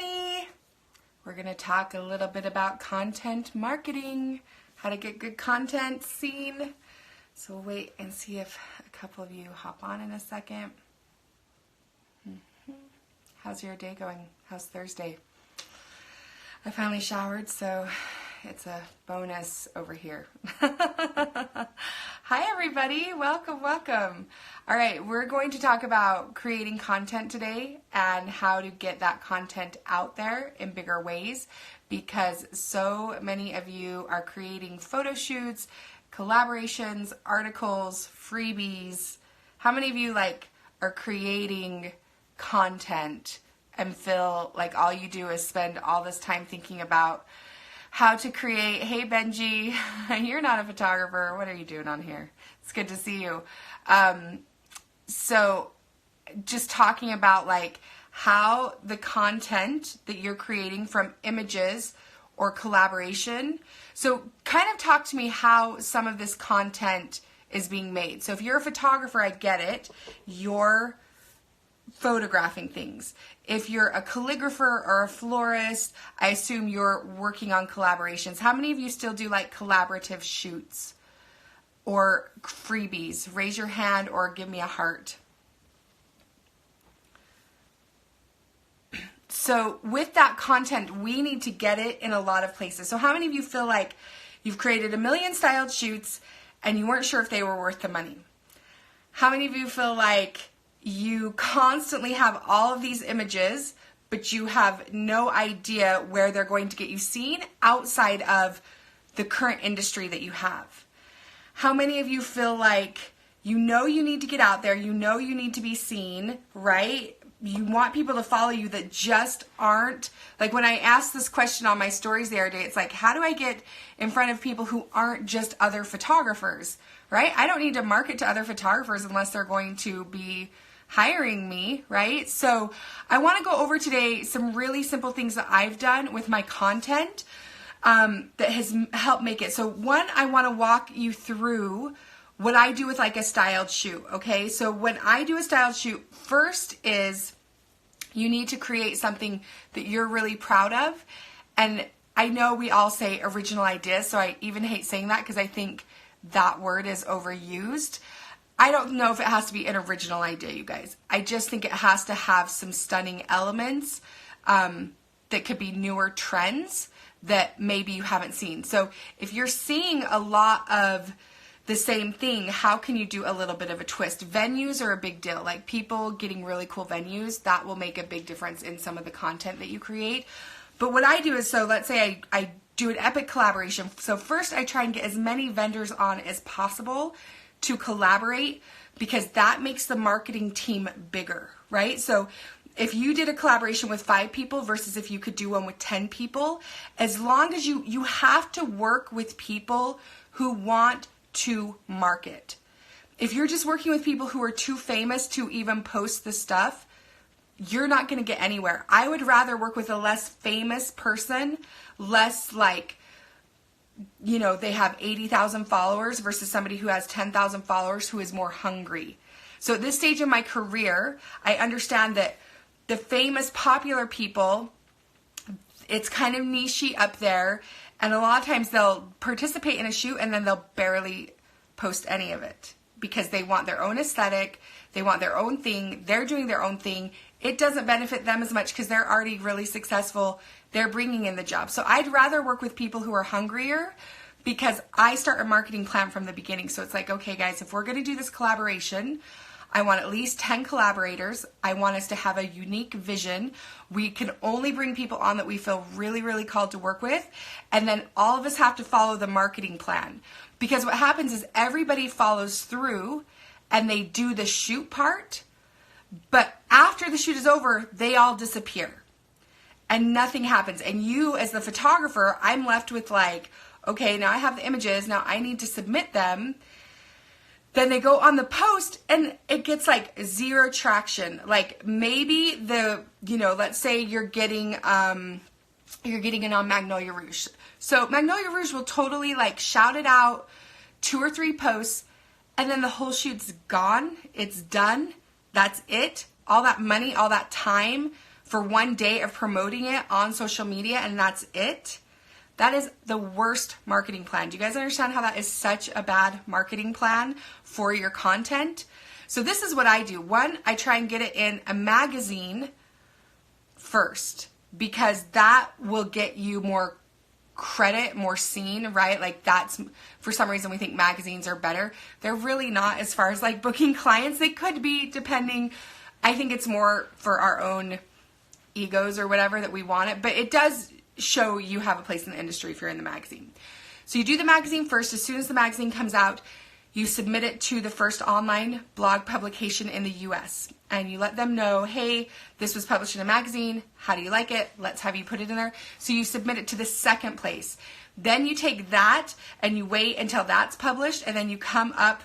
everybody! We're going to talk a little bit about content marketing, how to get good content seen. So we'll wait and see if a couple of you hop on in a second. How's your day going? How's Thursday? I finally showered, so it's a bonus over here. Hi everybody, welcome, welcome. All right, we're going to talk about creating content today and how to get that content out there in bigger ways, because so many of you are creating photo shoots, collaborations, articles, freebies. How many of you are creating content and feel like all you do is spend all this time thinking about how to create? Hey Benji, you're not a photographer. What are you doing on here? It's good to see you. So just talking about how the content that you're creating from images or collaboration. So kind of talk to me how some of this content is being made. So if you're a photographer, I get it. You're photographing things. If you're a calligrapher or a florist, I assume you're working on collaborations. How many of you still do collaborative shoots or freebies? Raise your hand or give me a heart. So with that content, we need to get it in a lot of places. So how many of you feel like you've created a million styled shoots and you weren't sure if they were worth the money? How many of you feel like you constantly have all of these images, but you have no idea where they're going to get you seen outside of the current industry that you have? How many of you feel like you need to get out there, you need to be seen, right? You want people to follow you that just aren't, when I asked this question on my stories the other day, it's how do I get in front of people who aren't just other photographers, right? I don't need to market to other photographers unless they're going to be hiring me, right? So I want to go over today some really simple things that I've done with my content that has helped make it. So one, I want to walk you through what I do with a styled shoot, okay? So when I do a styled shoot, first is you need to create something that you're really proud of. And I know we all say original ideas, so I even hate saying that because I think that word is overused. I don't know if it has to be an original idea, you guys. I just think it has to have some stunning elements that could be newer trends that maybe you haven't seen. So if you're seeing a lot of the same thing, how can you do a little bit of a twist? Venues are a big deal. People getting really cool venues, that will make a big difference in some of the content that you create. But what I do is, so let's say I do an epic collaboration. So first I try and get as many vendors on as possible to collaborate, because that makes the marketing team bigger, right? So if you did a collaboration with 5 people versus if you could do one with 10 people, as long as you have to work with people who want to market. If you're just working with people who are too famous to even post the stuff, you're not going to get anywhere. I would rather work with a less famous person, less they have 80,000 followers versus somebody who has 10,000 followers who is more hungry. So at this stage in my career, I understand that the famous, popular people, it's kind of nichey up there, and a lot of times they'll participate in a shoot and then they'll barely post any of it because they want their own aesthetic, they want their own thing, they're doing their own thing. It doesn't benefit them as much because they're already really successful. They're bringing in the job. So I'd rather work with people who are hungrier, because I start a marketing plan from the beginning. So it's okay guys, if we're going to do this collaboration, I want at least 10 collaborators. I want us to have a unique vision. We can only bring people on that we feel really, really called to work with. And then all of us have to follow the marketing plan. Because what happens is everybody follows through and they do the shoot part, but after the shoot is over, they all disappear and nothing happens. And you as the photographer, I'm left with okay, now I have the images, now I need to submit them. Then they go on the post and it gets zero traction. Maybe let's say you're getting it on Magnolia Rouge. So Magnolia Rouge will totally shout it out, 2 or 3 posts, and then the whole shoot's gone. It's done. That's it. All that money, all that time for one day of promoting it on social media and that's it, that is the worst marketing plan. Do you guys understand how that is such a bad marketing plan for your content? So this is what I do. One, I try and get it in a magazine first because that will get you more credit, more seen, right? Like that's, for some reason we think magazines are better. They're really not as far as like booking clients. They could be depending. I think it's more for our own egos or whatever that we want it, but it does show you have a place in the industry if you're in the magazine. So you do the magazine first. As soon as the magazine comes out, you submit it to the first online blog publication in the US and you let them know, hey, this was published in a magazine. How do you like it? Let's have you put it in there. So you submit it to the second place. Then you take that and you wait until that's published and then you come up,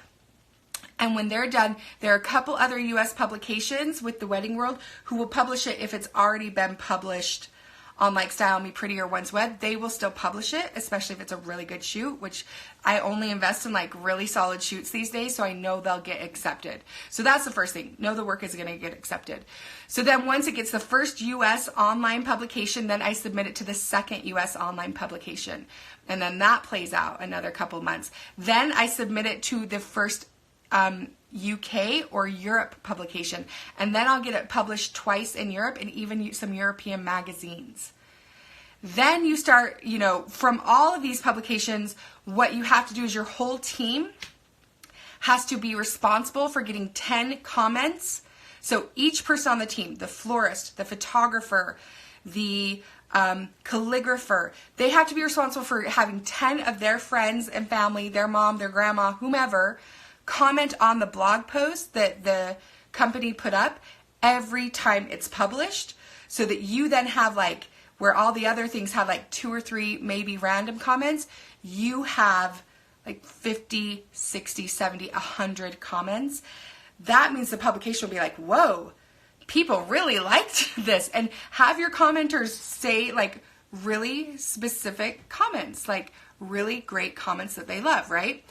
and when they're done, there are a couple other US publications with the Wedding World who will publish it if it's already been published on like Style Me Pretty or Once Wed. They will still publish it, especially if it's a really good shoot, which I only invest in like really solid shoots these days, so I know they'll get accepted. So that's the first thing. Know the work is going to get accepted. So then once it gets the first US online publication, then I submit it to the second US online publication. And then that plays out another couple months. Then I submit it to the first UK or Europe publication, and then I'll get it published twice in Europe and even some European magazines. Then you start, from all of these publications, what you have to do is your whole team has to be responsible for getting 10 comments. So each person on the team, the florist, the photographer, the calligrapher, they have to be responsible for having 10 of their friends and family, their mom, their grandma, whomever, comment on the blog post that the company put up every time it's published, so that you then have like, where all the other things have like 2 or 3 maybe random comments, you have like 50, 60, 70, 100 comments. That means the publication will be like, whoa, people really liked this. And have your commenters say like really specific comments, like really great comments that they love, right?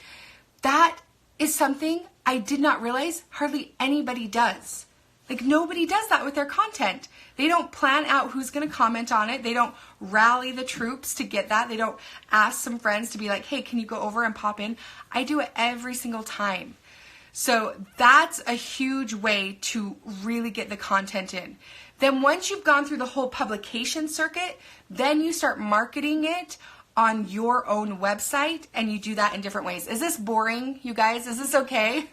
That is something I did not realize hardly anybody does. Like nobody does that with their content. They don't plan out who's going to comment on it. They don't rally the troops to get that. They don't ask some friends to be like, hey, can you go over and pop in? I do it every single time. So that's a huge way to really get the content in. Then once you've gone through the whole publication circuit, then you start marketing it on your own website, and you do that in different ways. Is this boring, you guys? Is this okay?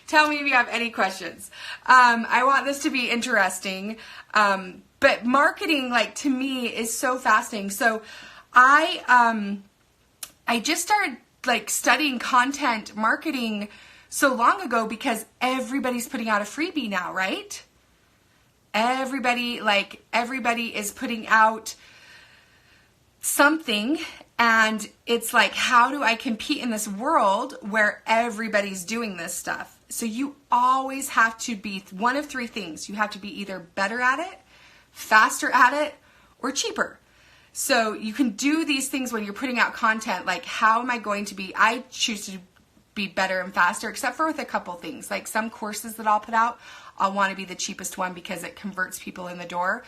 Tell me if you have any questions. I want this to be interesting, but marketing, like, to me, is so fascinating. So I just started like studying content marketing so long ago because everybody's putting out a freebie now, right? Everybody is putting out something, and it's like, how do I compete in this world where everybody's doing this stuff? So you always have to be one of 3 things. You have to be either better at it, faster at it, or cheaper. So you can do these things when you're putting out content, like how am I going to be, I choose to be better and faster, except for with a couple things. Like some courses that I'll put out, I'll want to be the cheapest one because it converts people in the door.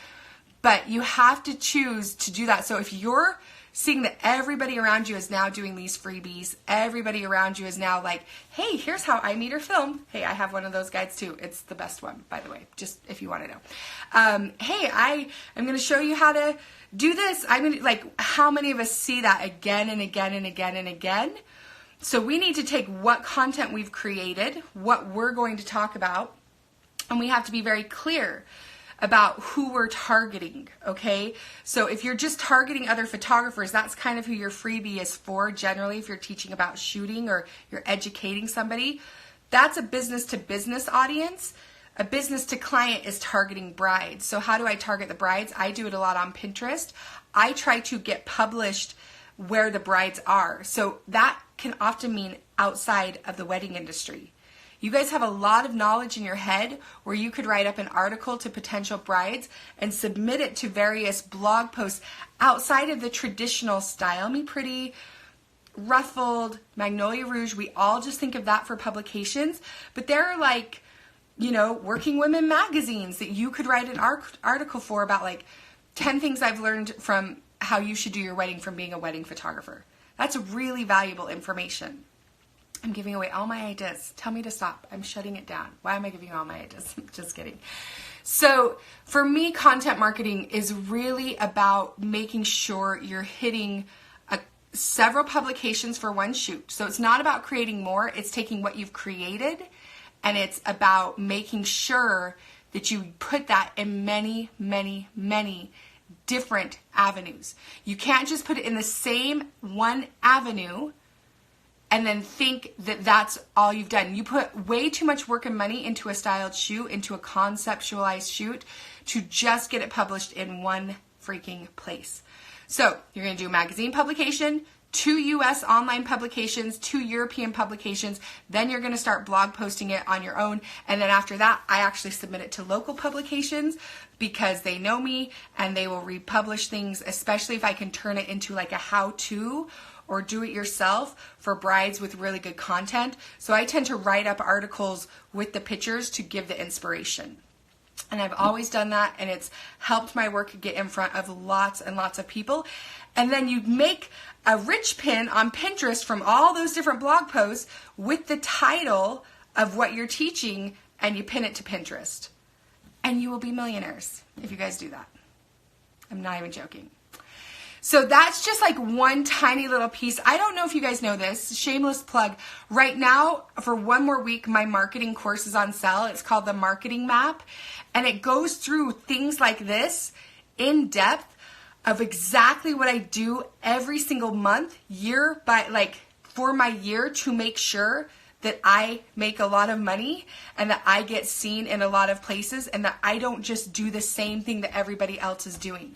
But you have to choose to do that. So if you're seeing that everybody around you is now doing these freebies, everybody around you is now like, hey, here's how I meter film. Hey, I have one of those guides too. It's the best one, by the way, just if you want to know. Hey, I am going to show you how to do this. I'm going to, like, how many of us see that again and again and again and again? So we need to take what content we've created, what we're going to talk about, and we have to be very clear about who we're targeting, okay? So if you're just targeting other photographers, that's kind of who your freebie is for generally. If you're teaching about shooting or you're educating somebody, that's a business to business audience. A business to client is targeting brides. So how do I target the brides? I do it a lot on Pinterest. I try to get published where the brides are. So that can often mean outside of the wedding industry. You guys have a lot of knowledge in your head where you could write up an article to potential brides and submit it to various blog posts outside of the traditional Style Me Pretty, Ruffled, Magnolia Rouge. We all just think of that for publications, but there are like Working Women magazines that you could write an article for about like 10 things I've learned from how you should do your wedding from being a wedding photographer. That's really valuable information. I'm giving away all my ideas. Tell me to stop. I'm shutting it down. Why am I giving all my ideas? Just kidding. So for me, content marketing is really about making sure you're hitting several publications for one shoot. So it's not about creating more. It's taking what you've created, and it's about making sure that you put that in many, many, many different avenues. You can't just put it in the same one avenue and then think that that's all you've done. You put way too much work and money into a styled shoot, into a conceptualized shoot, to just get it published in one freaking place. So you're going to do a magazine publication, 2 US online publications, 2 European publications. Then you're going to start blog posting it on your own. And then after that, I actually submit it to local publications because they know me and they will republish things, especially if I can turn it into like a how-to or do it yourself for brides with really good content. So I tend to write up articles with the pictures to give the inspiration. And I've always done that, and it's helped my work get in front of lots and lots of people. And then you make a rich pin on Pinterest from all those different blog posts with the title of what you're teaching, and you pin it to Pinterest. And you will be millionaires if you guys do that. I'm not even joking. So that's just like one tiny little piece. I don't know if you guys know this, shameless plug. Right now, for one more week, my marketing course is on sale. It's called the Marketing Map. And it goes through things like this in depth of exactly what I do every single month, year by for my year, to make sure that I make a lot of money and that I get seen in a lot of places and that I don't just do the same thing that everybody else is doing.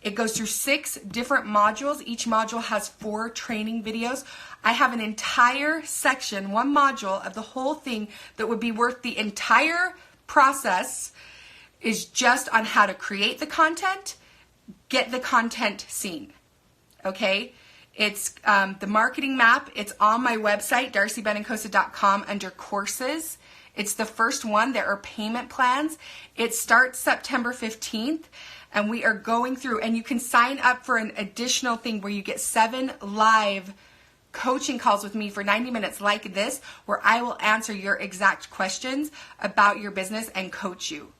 It goes through 6 different modules. Each module has 4 training videos. I have an entire section, one module of the whole thing that would be worth the entire process, is just on how to create the content, get the content seen. Okay? It's the Marketing Map. It's on my website, darcybennenkosa.com, under courses. It's the first one. There are payment plans. It starts September 15th. And we are going through, and you can sign up for an additional thing where you get 7 live coaching calls with me for 90 minutes like this, where I will answer your exact questions about your business and coach you.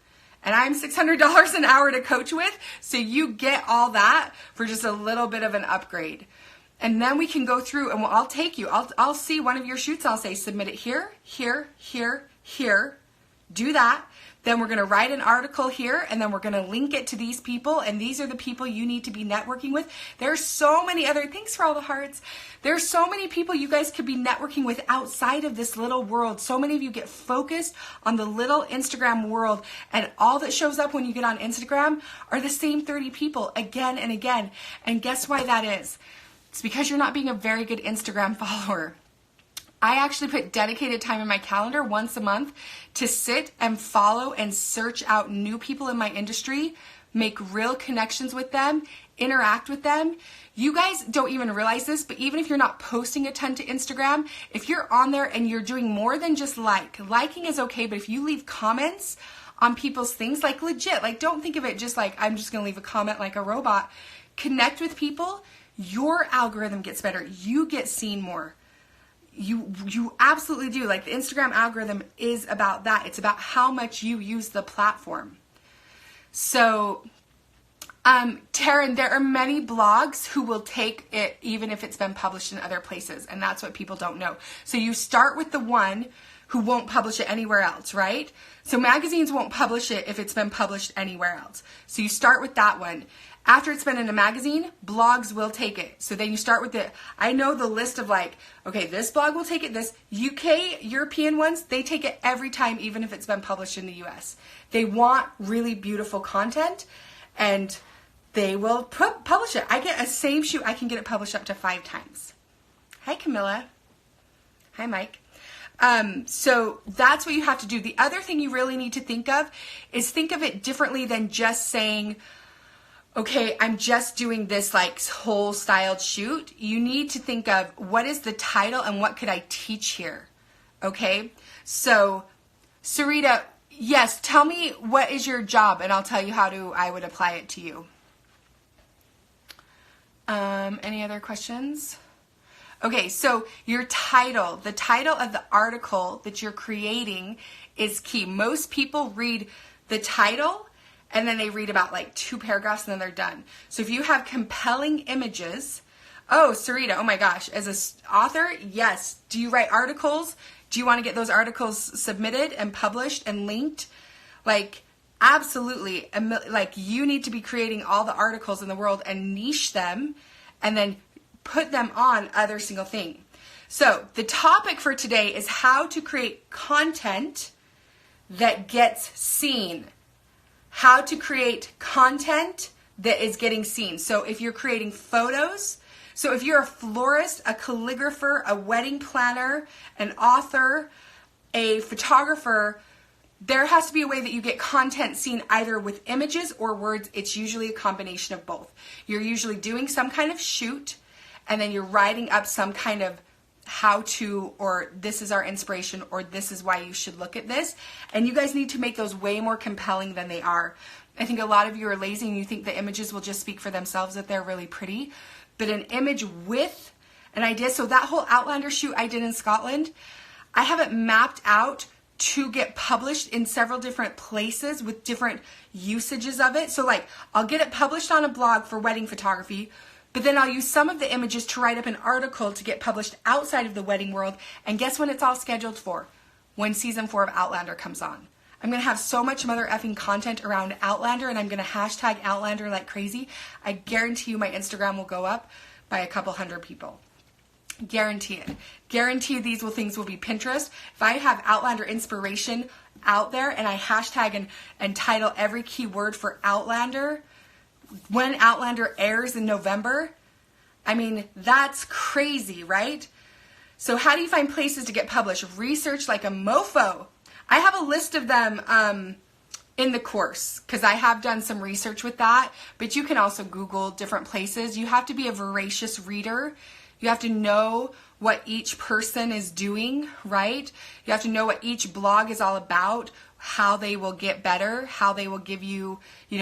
And I'm $600 an hour to coach with, so you get all that for just a little bit of an upgrade. And then we can go through, and I'll take you. I'll see one of your shoots. I'll say, submit it here, here, here, here. Do that. Then we're going to write an article here, and then we're going to link it to these people, and these are the people you need to be networking with. There's so many other, thanks for all the hearts. There's so many people you guys could be networking with outside of this little world. So many of you get focused on the little Instagram world, and all that shows up when you get on Instagram are the same 30 people again and again. And guess why that is? It's because you're not being a very good Instagram follower. I actually put dedicated time in my calendar once a month to sit and follow and search out new people in my industry, make real connections with them, interact with them. You guys don't even realize this, but even if you're not posting a ton to Instagram, if you're on there and you're doing more than just liking is okay, but if you leave comments on people's things, like legit, like don't think of it just like I'm just gonna leave a comment like a robot. Connect with people, your algorithm gets better, you get seen more. You absolutely do. Like the Instagram algorithm is about that. It's about how much you use the platform. So, Taryn, there are many blogs who will take it even if it's been published in other places, and that's what people don't know. So you start with the one who won't publish it anywhere else, right? So magazines won't publish it if it's been published anywhere else. So you start with that one. After it's been in a magazine, blogs will take it. So then you start with I know the list of like, okay, this blog will take it, this UK, European ones, they take it every time, even if it's been published in the US. They want really beautiful content, and they will publish it. I get a same shoot, I can get it published up to 5 times. Hi, Camilla. Hi, Mike. So that's what you have to do. The other thing you really need to think of is think of it differently than just saying, okay, I'm just doing this like whole styled shoot. You need to think of what is the title and what could I teach here? Okay, so Sarita, Yes, tell me what is your job and I'll tell you how I would apply it to you. Any other questions? Okay, so your title, the title of the article that you're creating is key. Most people read the title and then they read about like 2 paragraphs and then they're done. So if you have compelling images, oh, Sarita, oh my gosh, as an author, yes. Do you write articles? Do you want to get those articles submitted and published and linked? Like, absolutely. Like, you need to be creating all the articles in the world and niche them and then put them on other single thing. So the topic for today is how to create content that gets seen. How to create content that is getting seen. So if you're creating photos, so if you're a florist, a calligrapher, a wedding planner, an author, a photographer, there has to be a way that you get content seen either with images or words. It's usually a combination of both. You're usually doing some kind of shoot and then you're writing up some kind of how to, or this is our inspiration, or this is why you should look at this. And you guys need to make those way more compelling than they are. I think a lot of you are lazy and you think the images will just speak for themselves, that they're really pretty. But an image with an idea, so that whole Outlander shoot I did in Scotland, I have it mapped out to get published in several different places with different usages of it. So like, I'll get it published on a blog for wedding photography, but then I'll use some of the images to write up an article to get published outside of the wedding world. And guess when it's all scheduled for? When season 4 of Outlander comes on. I'm going to have so much mother effing content around Outlander, and I'm going to hashtag Outlander like crazy. I guarantee you my Instagram will go up by a couple hundred people. Guarantee it. Guarantee these things will be Pinterest. If I have Outlander inspiration out there and I hashtag and title every keyword for Outlander, when Outlander airs in November, I mean, that's crazy, right? So how do you find places to get published? Research like a mofo. I have a list of them in the course because I have done some research with that, but you can also Google different places. You have to be a voracious reader. You have to know what each person is doing, right? You have to know what each blog is all about, how they will get better, how they will give you, you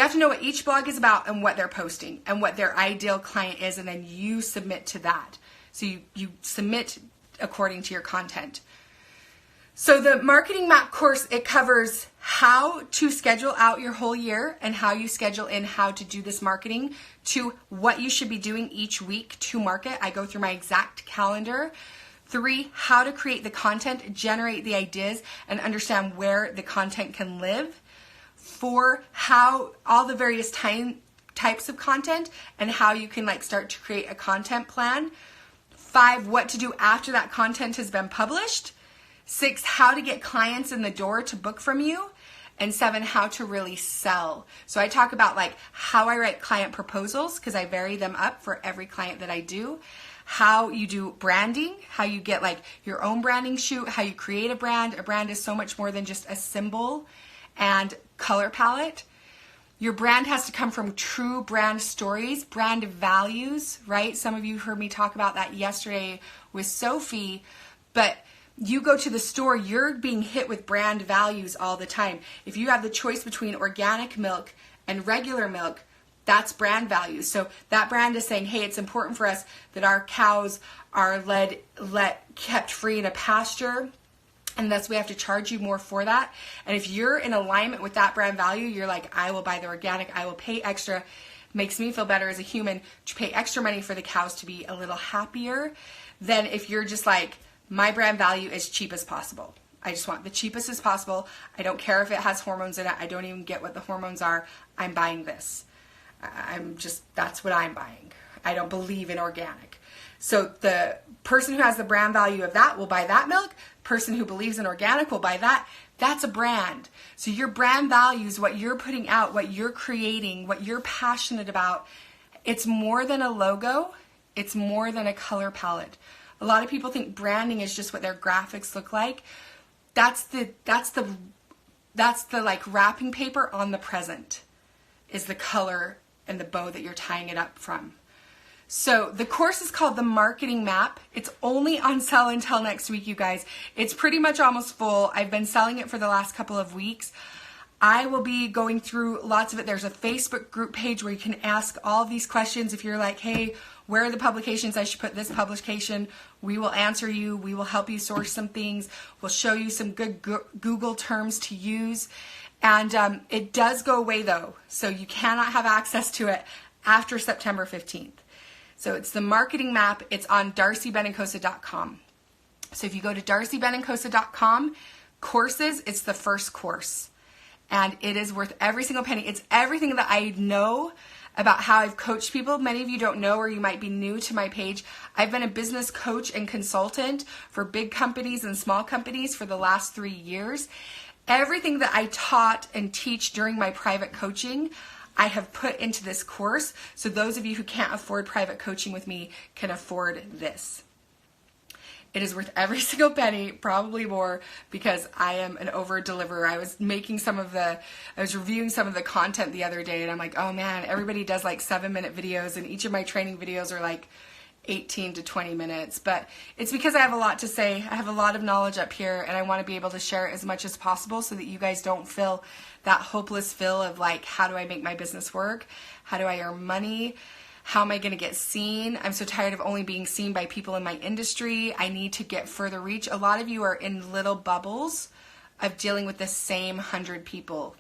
have to know what each blog is about and what they're posting and what their ideal client is, and then you submit to that. So you submit according to your content. So the Marketing Map course, it covers how to schedule out your whole year and how you schedule in how to do this marketing to what you should be doing each week to market. I go through my exact calendar. 3, how to create the content, generate the ideas, and understand where the content can live. 4, how all the various types of content and how you can start to create a content plan. 5, what to do after that content has been published. 6, how to get clients in the door to book from you. And 7, how to really sell. So I talk about how I write client proposals because I vary them up for every client that I do. How you do branding, how you get your own branding shoot, how you create a brand. A brand is so much more than just a symbol and color palette. Your brand has to come from true brand stories, brand values, right? Some of you heard me talk about that yesterday with Sophie, but you go to the store, you're being hit with brand values all the time. If you have the choice between organic milk and regular milk, that's brand values. So that brand is saying, hey, it's important for us that our cows are kept free in a pasture, and thus we have to charge you more for that. And if you're in alignment with that brand value, you're like, I will buy the organic, I will pay extra. Makes me feel better as a human to pay extra money for the cows to be a little happier than if you're just my brand value is cheap as possible. I just want the cheapest as possible. I don't care if it has hormones in it. I don't even get what the hormones are. I'm buying this. That's what I'm buying. I don't believe in organic. So the person who has the brand value of that will buy that milk. Person who believes in organic will buy that. That's a brand. So your brand values, what you're putting out, what you're creating, what you're passionate about, it's more than a logo. It's more than a color palette. A lot of people think branding is just what their graphics look like. That's the wrapping paper on the present is the color and the bow that you're tying it up from. So the course is called The Marketing Map. It's only on sale until next week, you guys. It's pretty much almost full. I've been selling it for the last couple of weeks. I will be going through lots of it. There's a Facebook group page where you can ask all of these questions. If you're like, hey, where are the publications? I should put this publication. We will answer you. We will help you source some things. We'll show you some good Google terms to use. And it does go away though. So you cannot have access to it after September 15th. So it's The Marketing Map. It's on darcybenincasa.com. So if you go to darcybenincasa.com, courses, it's the first course. And it is worth every single penny. It's everything that I know about how I've coached people. Many of you don't know, or you might be new to my page. I've been a business coach and consultant for big companies and small companies for the last 3 years. Everything that I taught and teach during my private coaching, I have put into this course. So those of you who can't afford private coaching with me can afford this. It is worth every single penny, probably more, because I am an over deliverer. I was reviewing some of the content the other day, and I'm like, oh man, everybody does like 7-minute videos, and each of my training videos are like 18 to 20 minutes. But it's because I have a lot to say. I have a lot of knowledge up here, and I want to be able to share it as much as possible so that you guys don't feel that hopeless feel of like, how do I make my business work? How do I earn money? How am I going to get seen? I'm so tired of only being seen by people in my industry. I need to get further reach. A lot of you are in little bubbles of dealing with the same 100 people.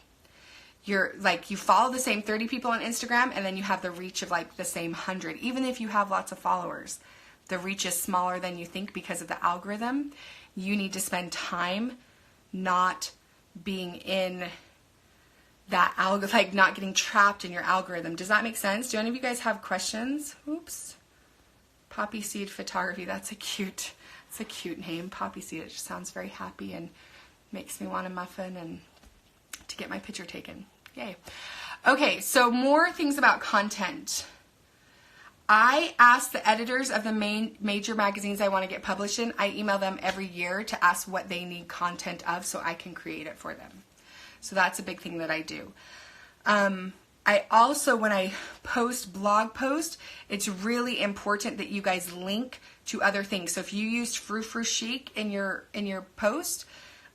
You're like, you follow the same 30 people on Instagram, and then you have the reach of like the same 100. Even if you have lots of followers, the reach is smaller than you think because of the algorithm. You need to spend time not being in that like not getting trapped in your algorithm. Does that make sense? Do any of you guys have questions? Oops. Poppy Seed Photography. That's a cute name. Poppy Seed. It just sounds very happy and makes me want a muffin and to get my picture taken. Yay. Okay, so more things about content. I ask the editors of the major magazines I want to get published in. I email them every year to ask what they need content of so I can create it for them. So that's a big thing that I do. I also, when I post blog posts, it's really important that you guys link to other things. So if you used Frou Frou Chic in your post,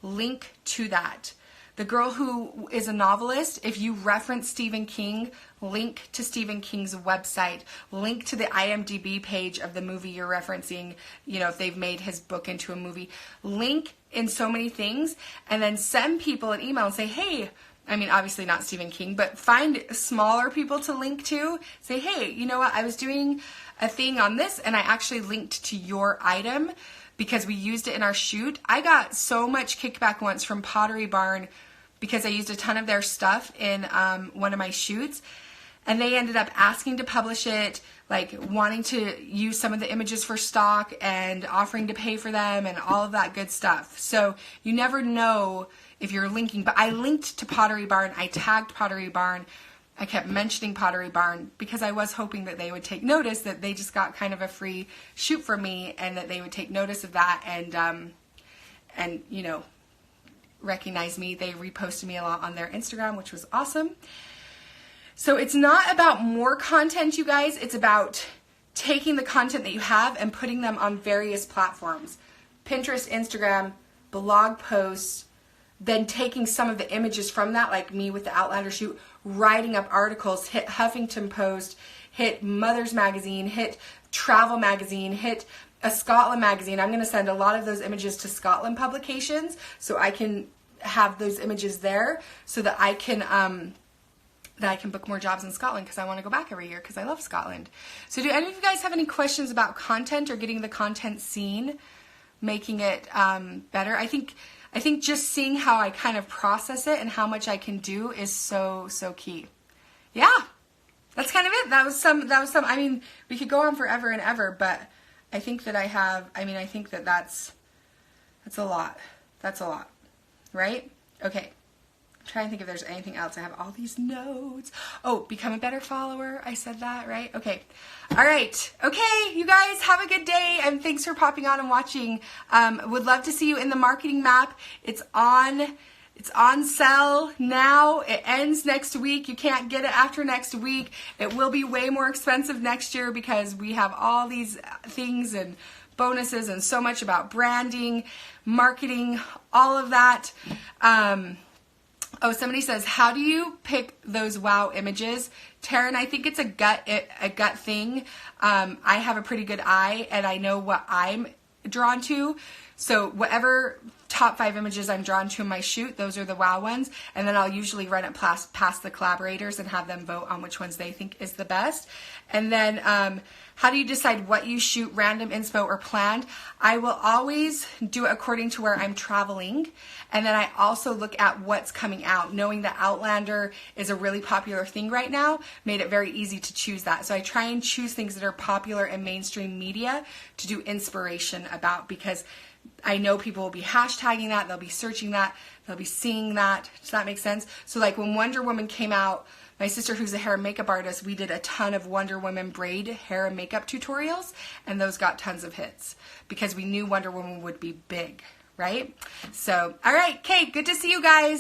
link to that. The Girl Who is a Novelist, if you reference Stephen King, link to Stephen King's website, link to the IMDb page of the movie you're referencing, you know, if they've made his book into a movie, link in so many things, and then send people an email and say, hey, I mean, obviously not Stephen King, but find smaller people to link to. Say, hey, you know what, I was doing a thing on this, and I actually linked to your item because we used it in our shoot. I got so much kickback once from Pottery Barn because I used a ton of their stuff in one of my shoots, and they ended up asking to publish it, like wanting to use some of the images for stock and offering to pay for them and all of that good stuff. So you never know if you're linking, but I linked to Pottery Barn. I tagged Pottery Barn. I kept mentioning Pottery Barn because I was hoping that they would take notice that they just got kind of a free shoot from me, and that they would take notice of that and you know, recognize me. They reposted me a lot on their Instagram, which was awesome. So it's not about more content, you guys. It's about taking the content that you have and putting them on various platforms. Pinterest, Instagram, blog posts, then taking some of the images from that, like me with the Outlander shoot, writing up articles, hit Huffington Post, hit Mother's Magazine, hit Travel Magazine, hit a Scotland magazine. I'm going to send a lot of those images to Scotland publications so I can have those images there so that I can book more jobs in Scotland because I want to go back every year because I love Scotland. So do any of you guys have any questions about content or getting the content seen, making it better? I think just seeing how I kind of process it and how much I can do is so key. Yeah, that's kind of it. That was some. I mean, we could go on forever and ever, but I think that I think that that's a lot. That's a lot, right? Okay. I'm trying to think if there's anything else. I have all these notes. Oh, become a better follower. I said that, right? Okay. All right. Okay, you guys have a good day, and thanks for popping on and watching. Would love to see you in the marketing map. It's on It's on sale now. It ends next week. You can't get it after next week. It will be way more expensive next year because we have all these things and bonuses and so much about branding, marketing, all of that. Oh, somebody says, how do you pick those wow images? Taryn, I think it's a gut thing. I have a pretty good eye and I know what I'm drawn to. So whatever top 5 images I'm drawn to in my shoot, those are the wow ones. And then I'll usually run it past the collaborators and have them vote on which ones they think is the best. And then how do you decide what you shoot, random inspo or planned? I will always do it according to where I'm traveling. And then I also look at what's coming out. Knowing that Outlander is a really popular thing right now made it very easy to choose that. So I try and choose things that are popular in mainstream media to do inspiration about, because I know people will be hashtagging that, they'll be searching that, they'll be seeing that. Does that make sense? So like when Wonder Woman came out, my sister who's a hair and makeup artist, we did a ton of Wonder Woman braid hair and makeup tutorials, and those got tons of hits because we knew Wonder Woman would be big, right? So, all right, Kate, good to see you guys.